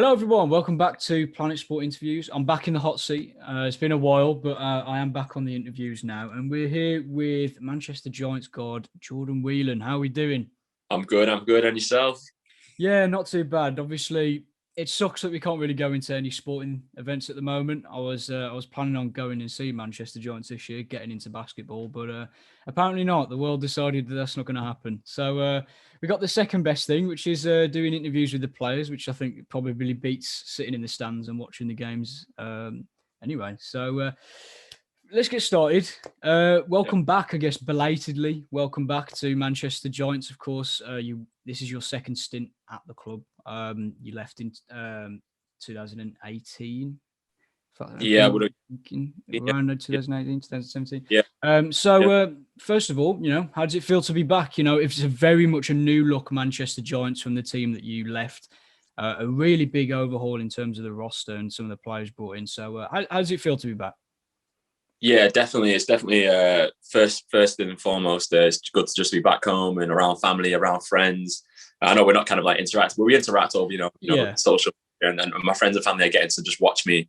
Hello, everyone. Welcome back to Planet Sport Interviews. I'm back in the hot seat. It's been a while, but I am back on the interviews now. And we're here with Manchester Giants guard Jordan Whelan. How are we doing? I'm good. And yourself? Yeah, not too bad. Obviously, it sucks that we can't really go into any sporting events at the moment. I was planning on going and see Manchester Giants this year, getting into basketball, but apparently not. The world decided that that's not going to happen. So we got the second best thing, which is doing interviews with the players, which I think probably beats sitting in the stands and watching the games. Anyway, so let's get started. Welcome back, I guess, belatedly. Welcome back to Manchester Giants. Of course, this is your second stint at the club. You left in 2018. Yeah, would have. Around 2018, 2017. Yeah. First of all, how does it feel to be back? It's a very much a new look Manchester Giants from the team that you left. A really big overhaul in terms of the roster and some of the players brought in. So how does it feel to be back? Yeah, definitely. It's definitely first and foremost. It's good to just be back home and around family, around friends. I know we're not kind of like interacting, but we interact over social, and my friends and family are getting to just watch me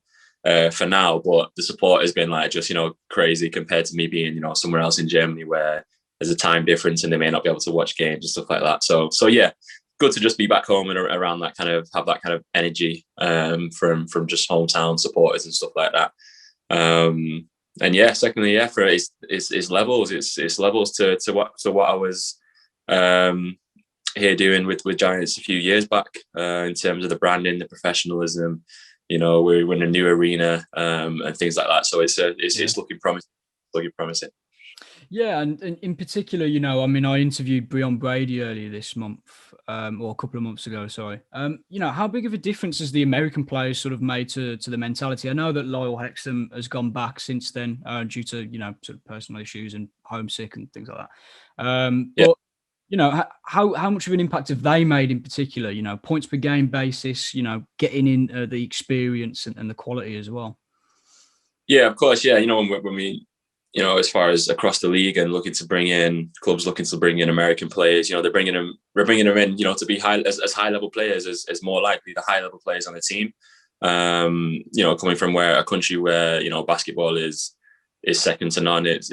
for now. But the support has been like just crazy compared to me being somewhere else in Germany where there's a time difference and they may not be able to watch games and stuff like that. So yeah, good to just be back home and around that kind of have that kind of energy from just hometown supporters and stuff like that. And yeah, secondly, yeah, for it's levels. It's levels to what I was here doing with Giants a few years back in terms of the branding, the professionalism. We're in a new arena and things like that. So it's looking promising. Looking promising. Yeah, and in particular, I interviewed Breon Brady earlier this month, or a couple of months ago, sorry. How big of a difference has the American players sort of made to the mentality? I know that Lyle Hexham has gone back since then due to, sort of personal issues and homesick and things like that. But, how much of an impact have they made in particular, points per game basis, getting in the experience and the quality as well? Yeah, of course. Yeah, when we as far as across the league and looking to bring in American players, we're bringing them in, to be as high level players as more likely the high level players on the team. Coming from a country where basketball is second to none. It's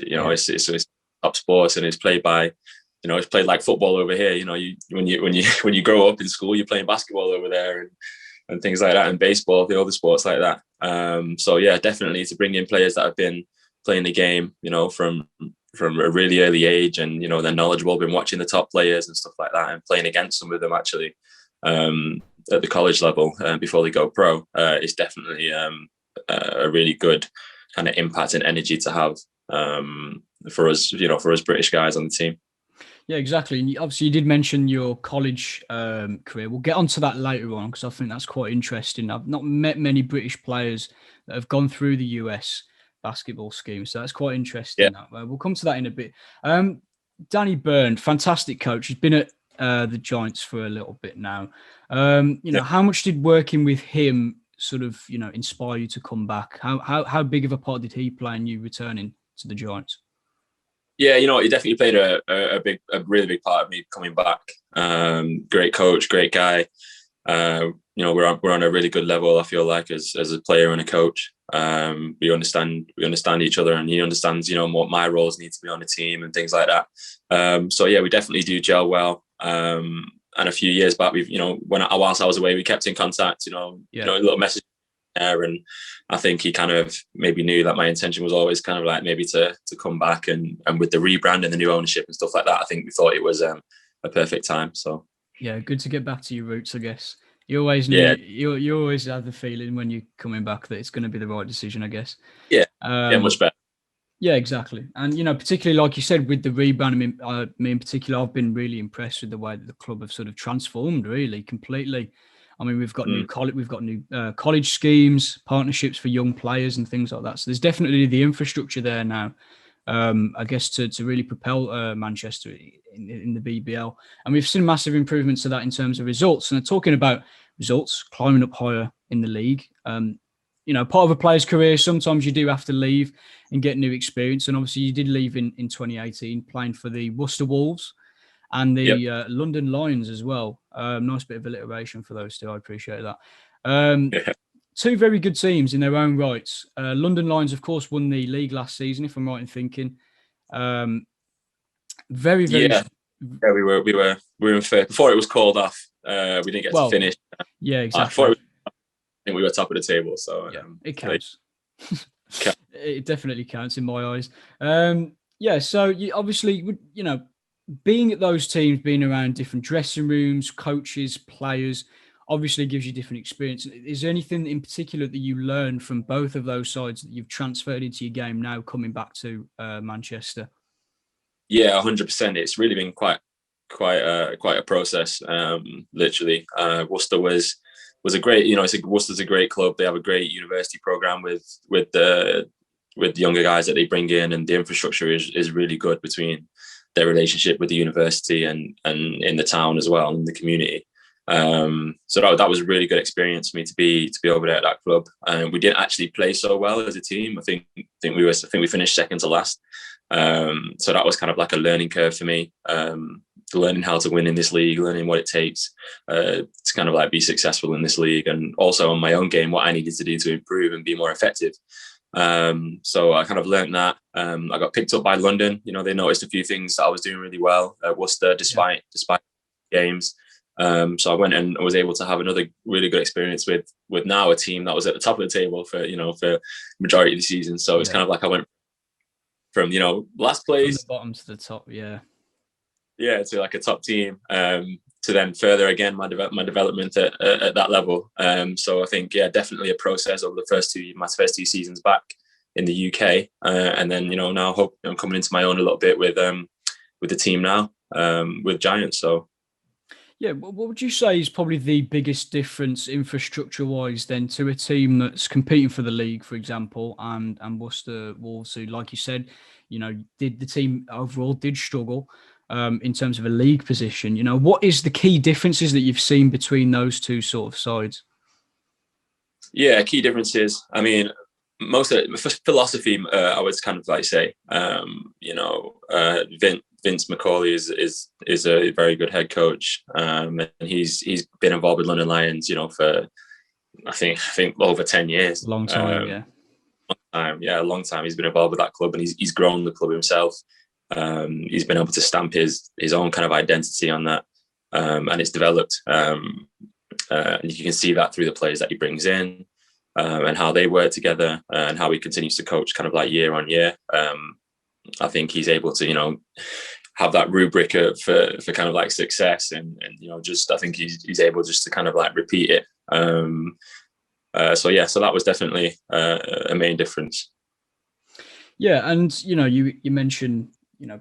top sports and it's played by, it's played like football over here. When you grow up in school, you're playing basketball over there and things like that, and baseball, the other sports like that. So yeah, definitely to bring in players that have been playing the game, from a really early age, and they're knowledgeable, been watching the top players and stuff like that, and playing against some of them actually at the college level before they go pro. It's definitely a really good kind of impact and energy to have for us British guys on the team. Yeah, exactly. And obviously, you did mention your college career. We'll get onto that later on because I think that's quite interesting. I've not met many British players that have gone through the US basketball scheme, so that's quite interesting. Yeah. We'll come to that in a bit. Danny Byrne, fantastic coach. He's been at the Giants for a little bit now. How much did working with him sort of inspire you to come back? How big of a part did he play in you returning to the Giants? Yeah, he definitely played a really big part of me coming back. Great coach, great guy. We're on a really good level, I feel like, as a player and a coach. We understand each other, and he understands, what my roles need to be on the team and things like that. So yeah, we definitely do gel well. And a few years back, we've, whilst I was away, we kept in contact, a little message there, and I think he kind of maybe knew that my intention was always kind of like maybe to come back, and with the rebrand and the new ownership and stuff like that, I think we thought it was a perfect time. So yeah, good to get back to your roots, I guess. You always knew, you always have the feeling when you're coming back that it's going to be the right decision, I guess. Yeah, much better. Yeah, exactly. And, particularly like you said, with the rebrand, me in particular, I've been really impressed with the way that the club have sort of transformed really completely. I mean, we've got new college schemes, partnerships for young players and things like that. So there's definitely the infrastructure there now, I guess, to really propel Manchester in the BBL. And we've seen massive improvements to that in terms of results. And talking about results, climbing up higher in the league, part of a player's career, sometimes you do have to leave and get new experience. And obviously you did leave in 2018 playing for the Worcester Wolves and the London Lions as well. Nice bit of alliteration for those two. I appreciate that. Yeah. Two very good teams in their own rights. London Lions, of course, won the league last season, if I'm right in thinking. Very, very. Yeah. Yeah, we were in first before it was called off. We didn't get to finish. Yeah, exactly. I think we were top of the table, so yeah, it counts. Count. It definitely counts in my eyes. Yeah, so you obviously, being at those teams, being around different dressing rooms, coaches, players, obviously gives you different experience. Is there anything in particular that you learned from both of those sides that you've transferred into your game now coming back to Manchester? Yeah, 100%. It's really been quite a process. Literally, Worcester was a great. Worcester's a great club. They have a great university program with the younger guys that they bring in, and the infrastructure is really good between their relationship with the university and in the town as well, and the community. So that was a really good experience for me to be over there at that club. We didn't actually play so well as a team. I think we finished second to last. So that was kind of like a learning curve for me. Learning how to win in this league, learning what it takes to kind of like be successful in this league, and also on my own game, what I needed to do to improve and be more effective. So I kind of learned that. I got picked up by London. They noticed a few things that I was doing really well at Worcester, despite games. So I went and was able to have another really good experience with now a team that was at the top of the table for majority of the season. So it's kind of like I went from last place, from the bottom to the top, to like a top team, to then further again my development at that level. So I think definitely a process over my first two seasons back in the UK, and then now hope I'm coming into my own a little bit with the team now, with Giants. So. Yeah, what would you say is probably the biggest difference infrastructure-wise then to a team that's competing for the league, for example, and Worcester Wolves, who, like you said, the team overall did struggle in terms of a league position. What is the key differences that you've seen between those two sort of sides? Yeah, key differences. I mean, most of it, philosophy, I would kind of like say, Vince McCauley is a very good head coach, and he's been involved with London Lions, for I think over 10 years. Long time, a long time. He's been involved with that club, and he's grown the club himself. He's been able to stamp his own kind of identity on that, and it's developed. And you can see that through the players that he brings in, and how they work together, and how he continues to coach kind of like year on year. I think he's able to, have that rubric for kind of like success, and just I think he's able just to kind of like repeat it. So that was definitely a main difference. Yeah, and you mentioned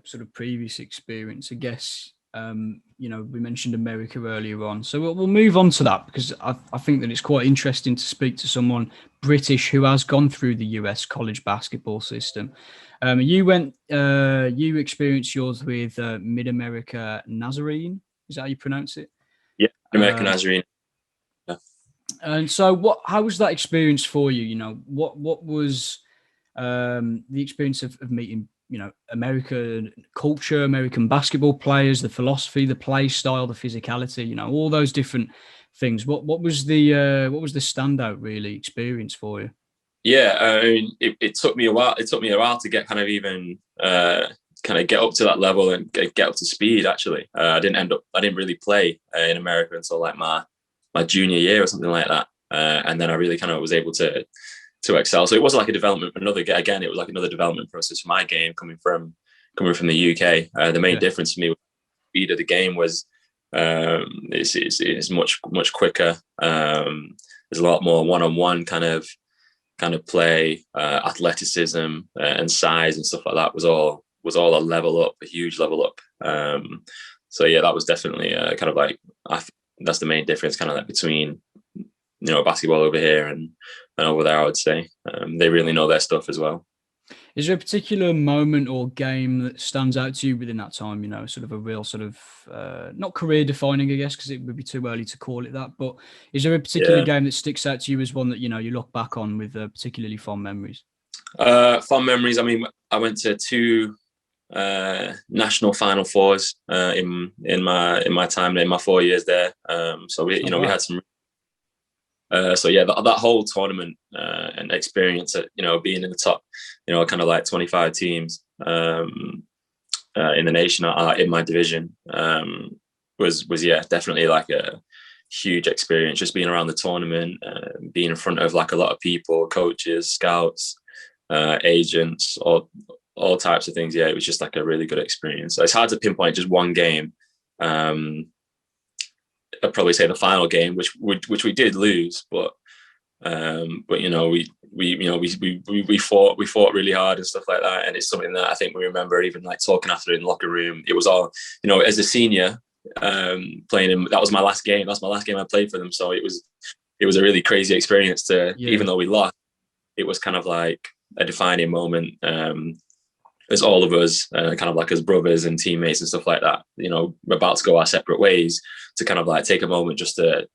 sort of previous experience. I guess we mentioned America earlier on, so we'll move on to that, because I think that it's quite interesting to speak to someone British who has gone through the US college basketball system. You experienced yours with Mid America Nazarene. Is that how you pronounce it? Yeah, American Nazarene. Yeah. And so, how was that experience for you? What was the experience of meeting American culture, American basketball players, the philosophy, the play style, the physicality, all those different things. What was the standout really experience for you? Yeah, I mean, it took me a while. It took me a while to get kind of even kind of get up to that level and get up to speed. Actually, I didn't really play in America until like my junior year or something like that, and then I really kind of was able to excel. So it wasn't like a development. Again, it was like another development process for my game coming from the UK. The main difference for me with the speed of the game was it's much quicker. There's a lot more one-on-one kind of play, athleticism and size and stuff like that was all a level up, a huge level up. So that was definitely kind of like that's the main difference, kind of like between basketball over here and over there. I would say they really know their stuff as well. Is there a particular moment or game that stands out to you within that time? Sort of a real sort of not career defining, I guess, because it would be too early to call it that. But is there a particular game that sticks out to you as one that you look back on with particularly fond memories? Fond memories. I mean, I went to two national Final Fours in my time, in my 4 years there. So we had some. So yeah, that whole tournament and experience at, being in the top, kind of like 25 teams in the nation in my division was yeah, definitely like a huge experience. Just being around the tournament, being in front of like a lot of people, coaches, scouts, agents, all types of things. Yeah, it was just like a really good experience. So it's hard to pinpoint just one game. I'd probably say the final game, which we did lose, but we fought really hard and stuff like that, and it's something that I think we remember even like talking after in the locker room. It was all, as a senior, playing in, that was my last game. That's my last game I played for them, so it was a really crazy experience to, even though we lost, it was kind of like a defining moment. As all of us, kind of like as brothers and teammates and stuff like that, we're about to go our separate ways, to kind of like take a moment just to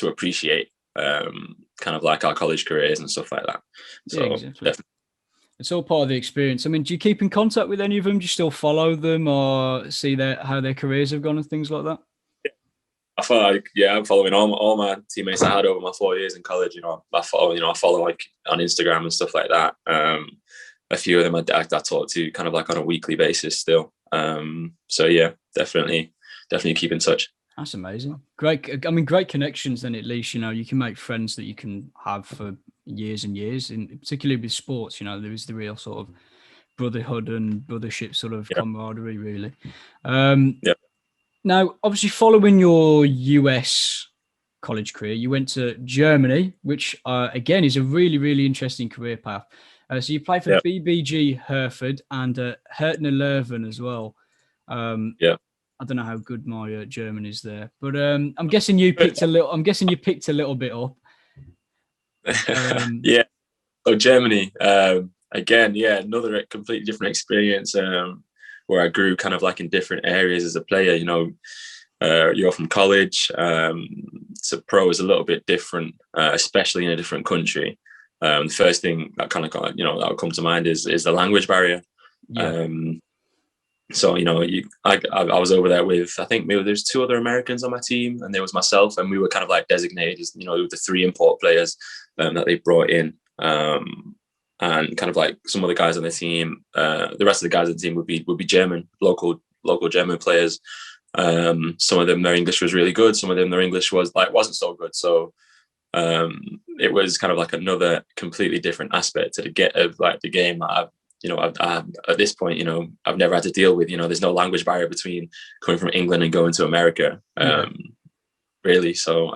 appreciate kind of like our college careers and stuff like that. So yeah, exactly. It's all part of the experience. I mean, do you keep in contact with any of them? Do you still follow them or see how their careers have gone and things like that? I feel like, yeah, I'm following all my teammates I had over my 4 years in college. I follow like on Instagram and stuff like that. A few of them I talk to kind of like on a weekly basis still. So yeah, definitely keep in touch. That's amazing. Great. I mean, great connections. Then at least, you can make friends that you can have for years and years. And particularly with sports, there is the real sort of brotherhood and brothership sort of camaraderie, really. Now, obviously, following your US college career, you went to Germany, which again is a really, really interesting career path. So you played for BBG Herford and Hertner Leuven as well. I don't know how good my German is there, but I'm guessing you picked a little. I'm guessing you picked a little bit up. Yeah. So Germany, again, yeah, another completely different experience, where I grew kind of like in different areas as a player. You're from college to pro is a little bit different, especially in a different country. The first thing that kind of that would come to mind is the language barrier. Yeah. So I was over there with, I think maybe there's 2 other Americans on my team, and there was myself, and we were kind of like designated as the 3 import players that they brought in, and kind of like some of the guys on the team, the rest of the guys on the team would be German, local German players. Some of them, their English was really good. Some of them, their English wasn't so good. So it was kind of like another completely different aspect to the game that I at this point, I've never had to deal with. There's no language barrier between coming from England and going to America, really. So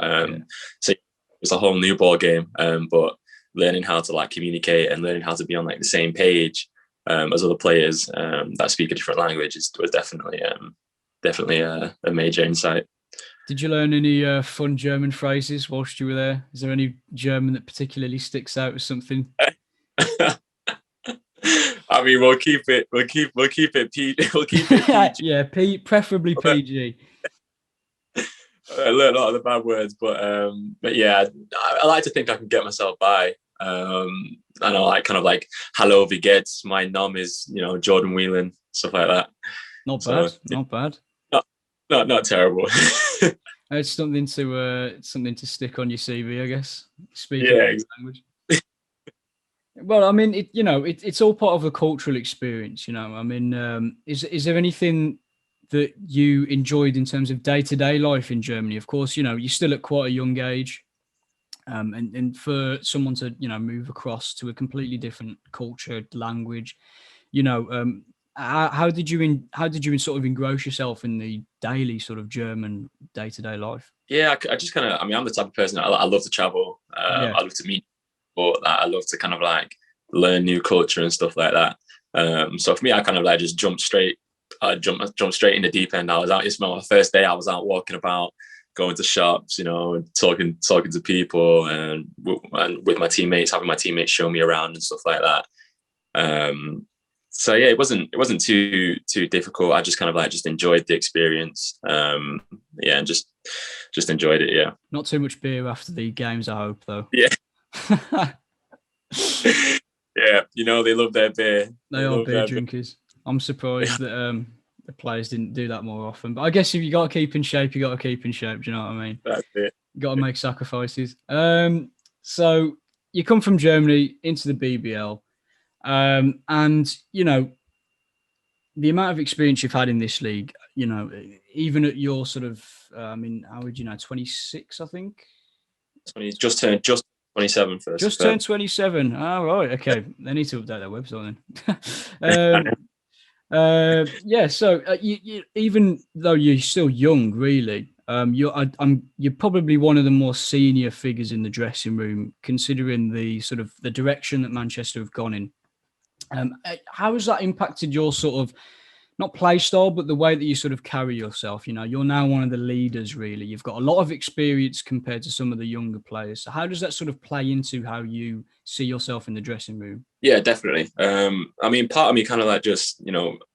so it's a whole new ball game. But learning how to like communicate and learning how to be on like the same page as other players that speak a different language was definitely a major insight. Did you learn any fun German phrases whilst you were there? Is there any German that particularly sticks out as something? I mean, we'll keep it PG. Yeah, preferably PG. I learned a lot of the bad words, but yeah, I like to think I can get myself by. And I like kind of like "Hallo, wie geht's?" My Name is Jordan Whelan, stuff like that. Not bad, not bad. Not terrible. It's something to stick on your CV, I guess. Speaking language. Well, I mean, it's all part of a cultural experience. I mean, is there anything that you enjoyed in terms of day-to-day life in Germany? Of course, you're still at quite a young age, and for someone to move across to a completely different culture, language, how did you sort of engross yourself in the daily sort of German day-to-day life? Yeah, I just kind of, I mean, I'm the type of person I love to travel. I love to meet people. I love to kind of like learn new culture and stuff like that. So for me, I kind of like just jumped straight in the deep end. I was out. It's my first day. I was out walking about, going to shops, talking to people, and with my teammates, having my teammates show me around and stuff like that. So yeah, it wasn't too difficult. I just kind of like just enjoyed the experience. And just enjoyed it. Yeah. Not too much beer after the games, I hope, though. Yeah. Yeah, they love their beer. They are beer drinkers. I'm surprised that the players didn't do that more often. But I guess if you got to keep in shape, you got to keep in shape. Do you know what I mean? That's it. Got to make sacrifices. So you come from Germany into the BBL, and the amount of experience you've had in this league. Even at your sort of, how would 26, I think. Just turned 27 first. Just turned 27. Oh, right. Okay. They need to update their website then. Yeah. So you, even though you're still young, really, you're probably one of the more senior figures in the dressing room, considering the sort of the direction that Manchester have gone in. How has that impacted your sort of, not play style, but the way that you sort of carry yourself? You're now one of the leaders, really. You've got a lot of experience compared to some of the younger players. So how does that sort of play into how you see yourself in the dressing room? Yeah, definitely. Part of me kind of like just,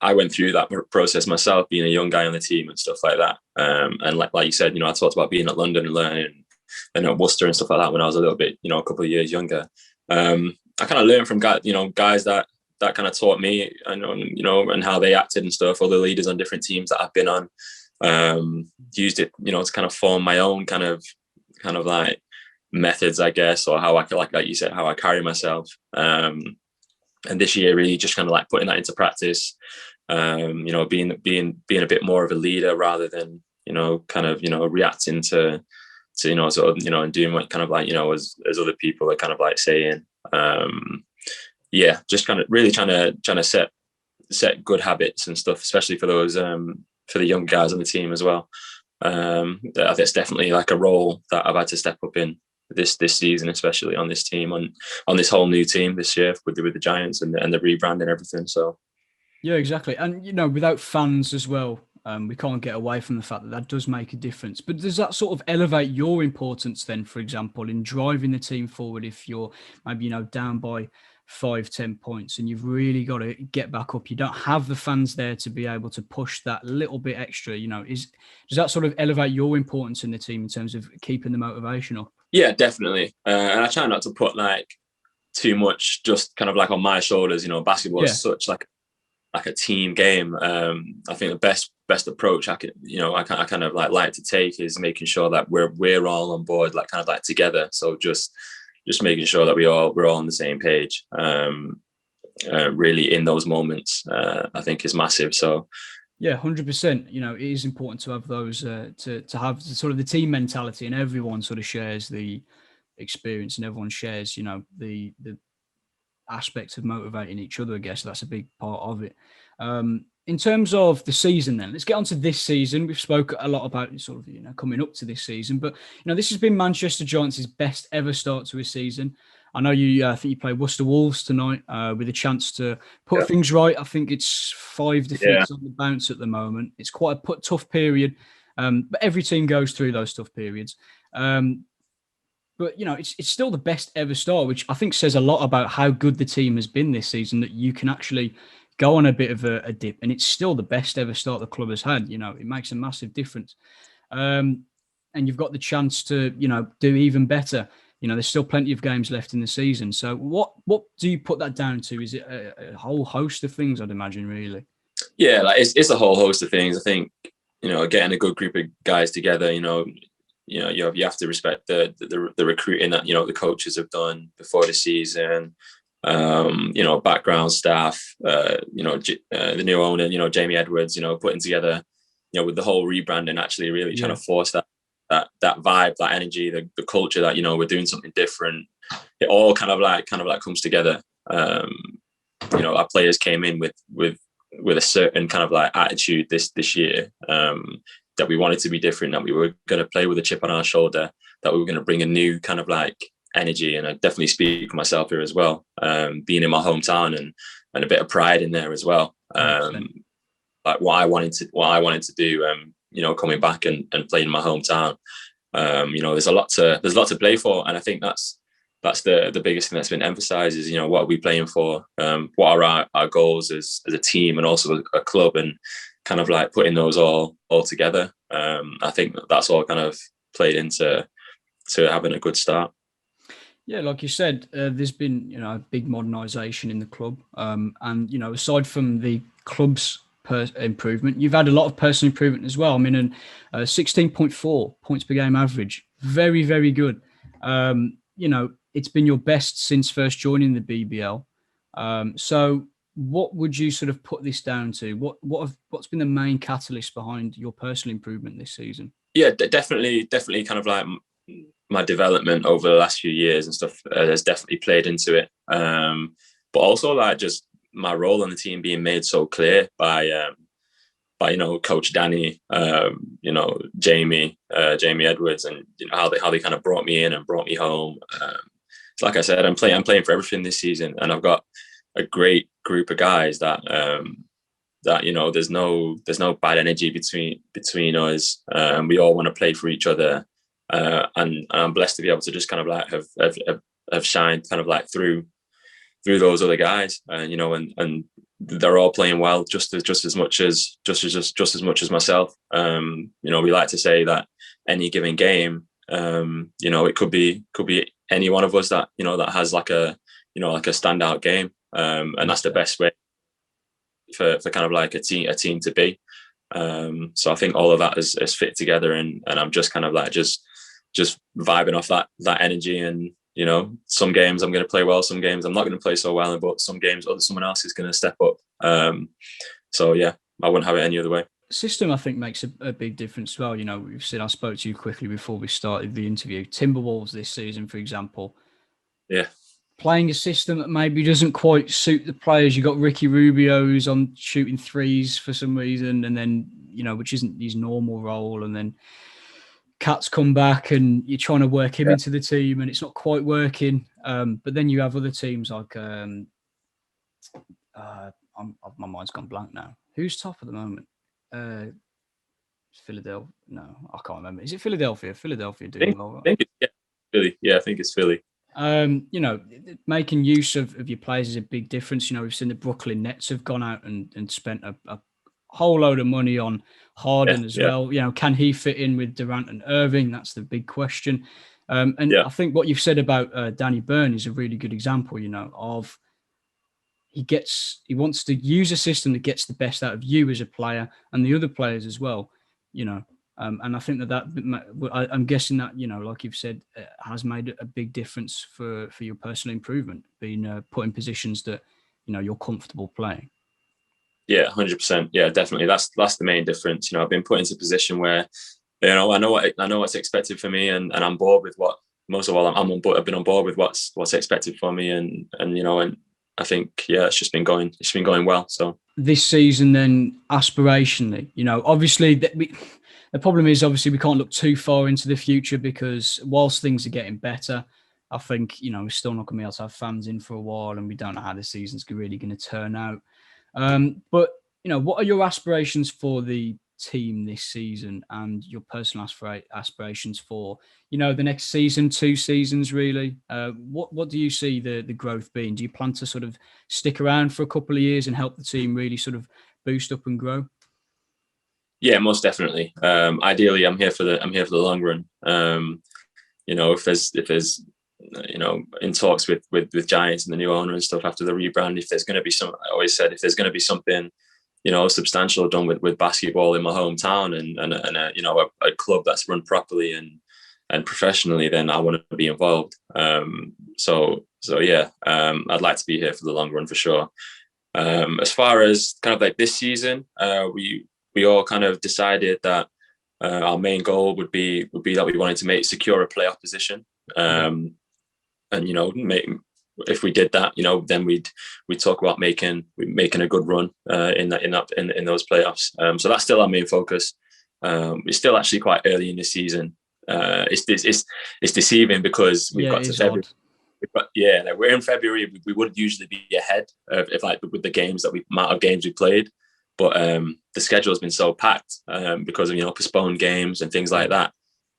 I went through that process myself, being a young guy on the team and stuff like that. And like you said, I talked about being at London and learning and at Worcester and stuff like that when I was a little bit, a couple of years younger. I kind of learned from guys that kind of taught me, and how they acted and stuff. Other leaders on different teams that I've been on, used it, to kind of form my own kind of like methods, I guess, or how I like you said, how I carry myself. And this year, really, just kind of like putting that into practice. Being a bit more of a leader rather than reacting to and doing what kind of like as other people are kind of like saying. Just kind of really trying to set good habits and stuff, especially for those for the young guys on the team as well. That's definitely like a role that I've had to step up in this season, especially on this team, on this whole new team this year with the Giants and the rebrand and everything. So yeah, exactly. And without fans as well, we can't get away from the fact that does make a difference. But does that sort of elevate your importance then, for example, in driving the team forward if you're maybe down by 5-10 points and you've really got to get back up? You don't have the fans there to be able to push that little bit extra. Does that sort of elevate your importance in the team in terms of keeping the motivation up? Yeah, definitely. And I try not to put like too much just kind of like on my shoulders. Basketball is such like a team game. I think the best approach I kind of like to take is making sure that we're all on board, like kind of like together. So just making sure that we're all on the same page. Really in those moments, I think is massive. So yeah, 100%. It is important to have those to have sort of the team mentality, and everyone sort of shares the experience, and everyone shares the aspects of motivating each other. I guess that's a big part of it. In terms of the season, then let's get on to this season. We've spoke a lot about sort of coming up to this season, but this has been Manchester Giants' best ever start to a season. I know I think you play Worcester Wolves tonight with a chance to put things right. I think it's 5 defeats on the bounce at the moment. It's quite a tough period, but every team goes through those tough periods. But it's still the best ever start, which I think says a lot about how good the team has been this season, that you can actually go on a bit of a dip and it's still the best ever start the club has had. It makes a massive difference. And you've got the chance to, do even better. There's still plenty of games left in the season. So what do you put that down to? Is it a whole host of things, I'd imagine, really? Yeah, like it's a whole host of things. I think, getting a good group of guys together, you have to respect the recruiting that the coaches have done before the season. Background staff, the new owner, Jamie Edwards, putting together, with the whole rebranding, actually really trying to force that vibe, that energy, the culture that we're doing something different. It all kind of like comes together. Our players came in with a certain kind of like attitude this year, that we wanted to be different, that we were going to play with a chip on our shoulder, that we were going to bring a new kind of like energy. And I definitely speak for myself here as well, being in my hometown and a bit of pride in there as well. Like what I wanted to do, coming back and playing in my hometown. There's a lot to play for, and I think that's the biggest thing that's been emphasized is, what are we playing for? What are our goals as a team and also a club, and kind of like putting those all together. I think that's all kind of played into having a good start. Yeah, like you said, there's been a big modernisation in the club, and aside from the club's improvement, you've had a lot of personal improvement as well. I mean, 16.4 points per game average Very, very good. It's been your best since first joining the BBL. So what would you sort of put this down to? What's been the main catalyst behind your personal improvement this season? Yeah, definitely kind of like my development over the last few years and stuff has definitely played into it. But also like just my role on the team being made so clear by Coach Danny, Jamie Edwards, and how they kind of brought me in and brought me home. So like I said, I'm playing for everything this season, and I've got a great group of guys that there's no bad energy between us, and we all want to play for each other. And I'm blessed to be able to just kind of like have shined kind of like through those other guys, and they're all playing well, just as much as myself. We like to say that any given game, it could be any one of us that that has like a standout game, and that's the best way for kind of like a team to be. So I think all of that is fit together, and I'm just kind of like just vibing off that energy. And some games I'm going to play well, some games I'm not going to play so well, but some games someone else is going to step up. So yeah, I wouldn't have it any other way. System, I think, makes a big difference as well. We've seen, I spoke to you quickly before we started the interview, Timberwolves this season, for example. Yeah. Playing a system that maybe doesn't quite suit the players. You got Ricky Rubio's on shooting threes for some reason, and then, which isn't his normal role. And then Cat's come back and you're trying to work him into the team and it's not quite working. But then you have other teams like, my mind's gone blank now. Who's top at the moment? Philadelphia? No, I can't remember. Is it Philadelphia? Philadelphia doing well, right? I think it's Philly. Yeah, I think it's Philly. Making use of your players is a big difference. We've seen the Brooklyn Nets have gone out and spent a whole load of money on Harden as well. Can he fit in with Durant and Irving? That's the big question. I think what you've said about Danny Byrne is a really good example, of he wants to use a system that gets the best out of you as a player and the other players as well, and I think I'm guessing that, like you've said, has made a big difference for your personal improvement, being put in positions that, you're comfortable playing. Yeah, 100%. Yeah, definitely. That's the main difference. I've been put into a position where, I know what's expected for me, and I'm bored with what most of all I've been on board with what's expected for me, and I think it's been going well. So this season, then aspirationally, obviously the problem is obviously we can't look too far into the future because whilst things are getting better, I think we're still not going to be able to have fans in for a while, and we don't know how the season's really going to turn out. But what are your aspirations for the team this season, and your personal aspirations for the next season, 2 seasons really? What do you see the growth being? Do you plan to sort of stick around for a couple of years and help the team really sort of boost up and grow? Yeah, most definitely. Ideally, I'm here for the long run. If there's in talks with Giants and the new owner and stuff after the rebrand, if there's going to be I always said, if there's going to be something substantial done with basketball in my hometown and a club that's run properly and professionally, then I want to be involved. So yeah, I'd like to be here for the long run for sure. As far as kind of like this season, we all kind of decided that our main goal would be that we wanted to secure a playoff position. And if we did that, then we'd talk about making a good run in those playoffs. So that's still our main focus. It's still actually quite early in the season. It's deceiving because we've got to February. We're in February. We would usually be ahead if with the games amount of games we played, but the schedule has been so packed because of postponed games and things like that,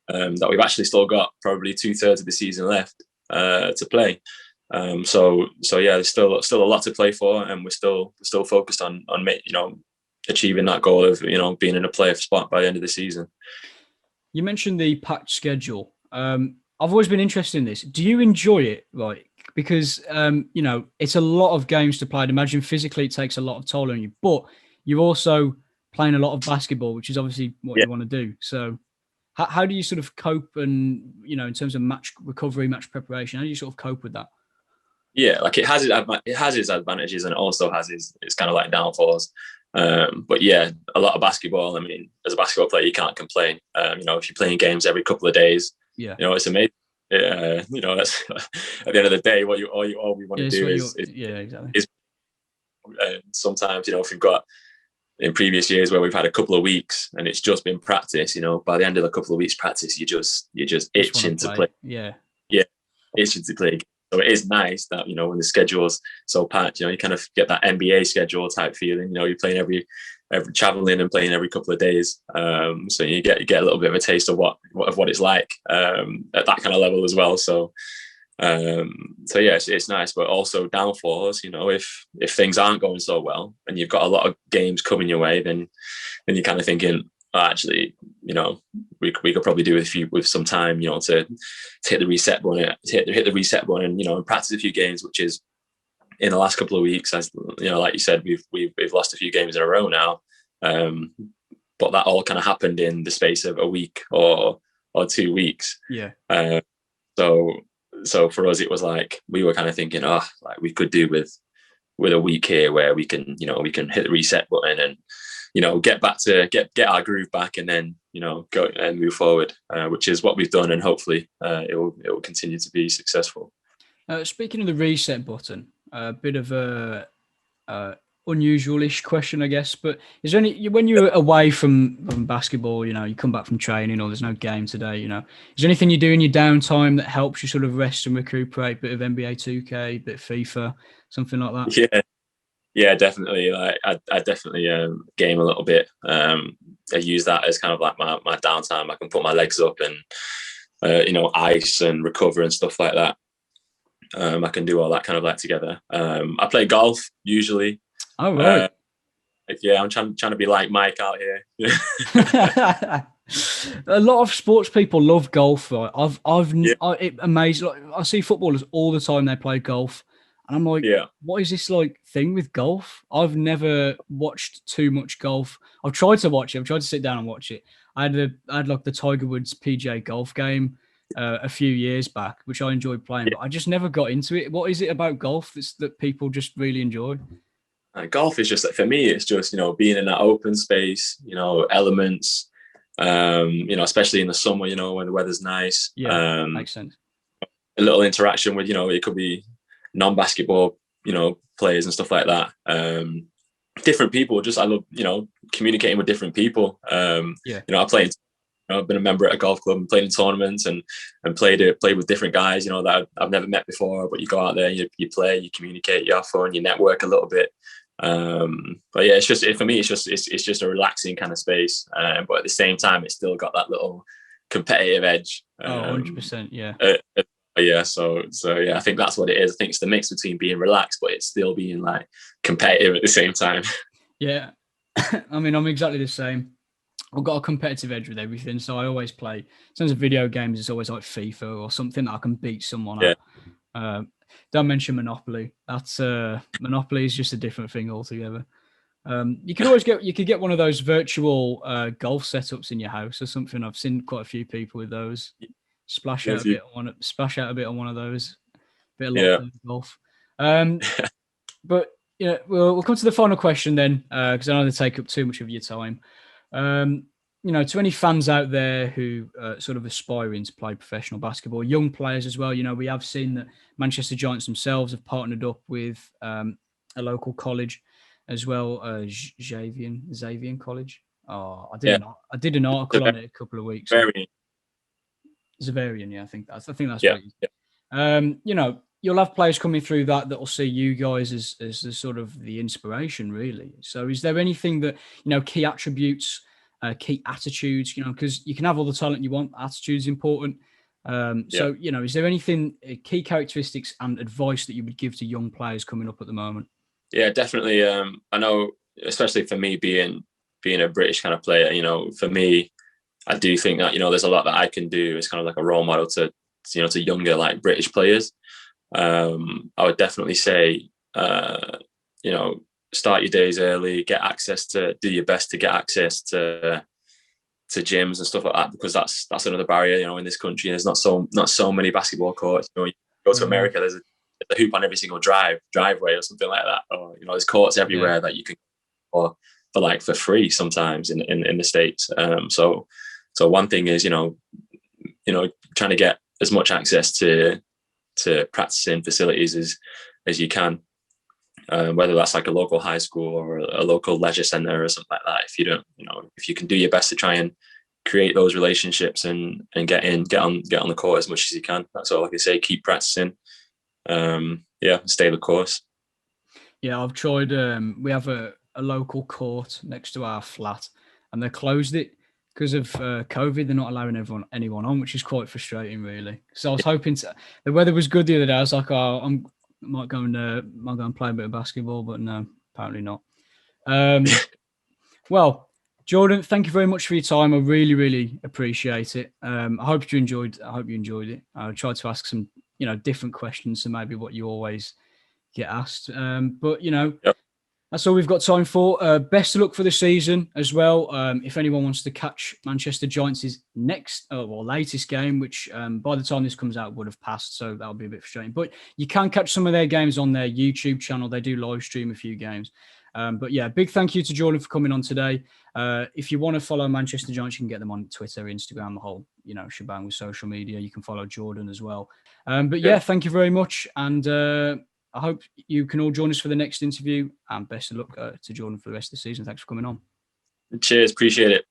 that we've actually still got probably 2/3 of the season left to play. So yeah, there's still a lot to play for, and we're still focused on achieving that goal of being in a playoff spot by the end of the season. You mentioned the packed schedule. I've always been interested in this. Do you enjoy it? Right, because it's a lot of games to play. I'd imagine physically it takes a lot of toll on you, but you're also playing a lot of basketball, which is obviously what you want to do. So How do you sort of cope, and in terms of match recovery, match preparation, how do you sort of cope with that? Yeah, like it has its advantages, and it also has its kind of like downfalls. But yeah, a lot of basketball. I mean, as a basketball player, you can't complain. If you're playing games every couple of days, Yeah, it's amazing. That's at the end of the day, all we want to do yeah, exactly. is sometimes, if we've got in previous years where we've had a couple of weeks and it's just been practice, by the end of a couple of weeks practice, you're just itching to play. Yeah, itching to play. So it is nice that when the schedule's so packed, you kind of get that NBA schedule type feeling. You're playing every traveling and playing every couple of days. So you get a little bit of a taste of what it's like at that kind of level as well. So yeah, it's nice, but also downfalls. If things aren't going so well and you've got a lot of games coming your way, then you're kind of thinking, actually, we could probably do with some time, to hit the reset button, hit the reset button, and practice a few games, which is in the last couple of weeks, as like you said, we've lost a few games in a row now, but that all kind of happened in the space of a week or 2 weeks. Yeah. So for us, it was like we were kind of thinking, like we could do with a week here where we can hit the reset button and get back to get our groove back, and then go and move forward, which is what we've done, and hopefully it will continue to be successful. Speaking of the reset button, a bit of a unusual-ish question, I guess, but is there any, when you're away from basketball, you come back from training or there's no game today, is there anything you do in your downtime that helps you sort of rest and recuperate? Bit of NBA 2K, bit of FIFA, something like that? Yeah, definitely. Like I definitely game a little bit. I use that as kind of like my downtime. I can put my legs up and ice and recover and stuff like that. I can do all that kind of like together. I play golf usually. Oh right. Yeah, I'm trying to be like Mike out here. A lot of sports people love golf. Right? It amazing. Like, I see footballers all the time. They play golf, and I'm like, what is this like thing with golf? I've never watched too much golf. I've tried to watch it. I've tried to sit down and watch it. I had like the Tiger Woods PGA golf game a few years back, which I enjoyed playing, but I just never got into it. What is it about golf that people just really enjoy? Golf is just, for me, it's just being in that open space, elements, especially in the summer, when the weather's nice. Makes sense. A little interaction with it could be non-basketball players and stuff like that. Different people, I love communicating with different people. I played, I've been a member at a golf club and played in tournaments and played with different guys that I've never met before, but you go out there, you play, you communicate, you have fun, you network a little bit. But yeah, it's just, for me, it's just a relaxing kind of space, but at the same time it's still got that little competitive edge. 100%. Yeah. So yeah, I think that's what it is. I think it's the mix between being relaxed but it's still being like competitive at the same time. Yeah. I mean, I'm exactly the same. I've got a competitive edge with everything, so I always play. In terms of video games, it's always like FIFA or something that I can beat someone at. Don't mention Monopoly. That's Monopoly is just a different thing altogether. You could get one of those virtual golf setups in your house or something. I've seen quite a few people with those. Splash out a bit on one of those. Bit of golf. But we'll come to the final question then, because I don't want to take up too much of your time. To any fans out there who sort of aspiring to play professional basketball, young players as well, we have seen that Manchester Giants themselves have partnered up with a local college as well, Xavier College. I did an article on it a couple of weeks ago. Zavarian, I think that's right. You'll have players coming through that will see you guys as the sort of the inspiration, really. So is there anything that, key attributes, key attitudes, because you can have all the talent you want, attitude's important. So, is there anything, key characteristics and advice that you would give to young players coming up at the moment? Yeah, definitely. I know, especially for me being a British kind of player, for me, I do think that, there's a lot that I can do as kind of like a role model to younger, like British players. I would definitely say, start your days early, do your best to get access to gyms and stuff like that, because that's another barrier, you know, in this country. There's not so many basketball courts. You know, you go to America, there's a hoop on every single driveway or something like that. Or, you know, there's courts everywhere that you can for free sometimes in the States. So one thing is, you know, trying to get as much access to practicing facilities as you can. Whether that's like a local high school or a local leisure center or something like that. If you can do your best to try and create those relationships and get on the court as much as you can. That's all I can say. Keep practicing. Stay the course. Yeah, I've tried. We have a local court next to our flat, and they closed it because of COVID. They're not allowing anyone on, which is quite frustrating, really. So I was hoping the weather was good the other day. I was like, I might go and play a bit of basketball, but no, apparently not. Well, Jordan, thank you very much for your time. I really, really appreciate it. I hope you enjoyed it. I tried to ask some, different questions to maybe what you always get asked. But Yep. That's all we've got time for. Best of luck for the season as well. If anyone wants to catch Manchester Giants' latest game, which by the time this comes out would have passed, so that'll be a bit frustrating. But you can catch some of their games on their YouTube channel. They do live stream a few games. But yeah, big thank you to Jordan for coming on today. If you want to follow Manchester Giants, you can get them on Twitter, Instagram, the whole shebang with social media. You can follow Jordan as well. But yeah, thank you very much, and I hope you can all join us for the next interview, and best of luck to Jordan for the rest of the season. Thanks for coming on. Cheers. Appreciate it.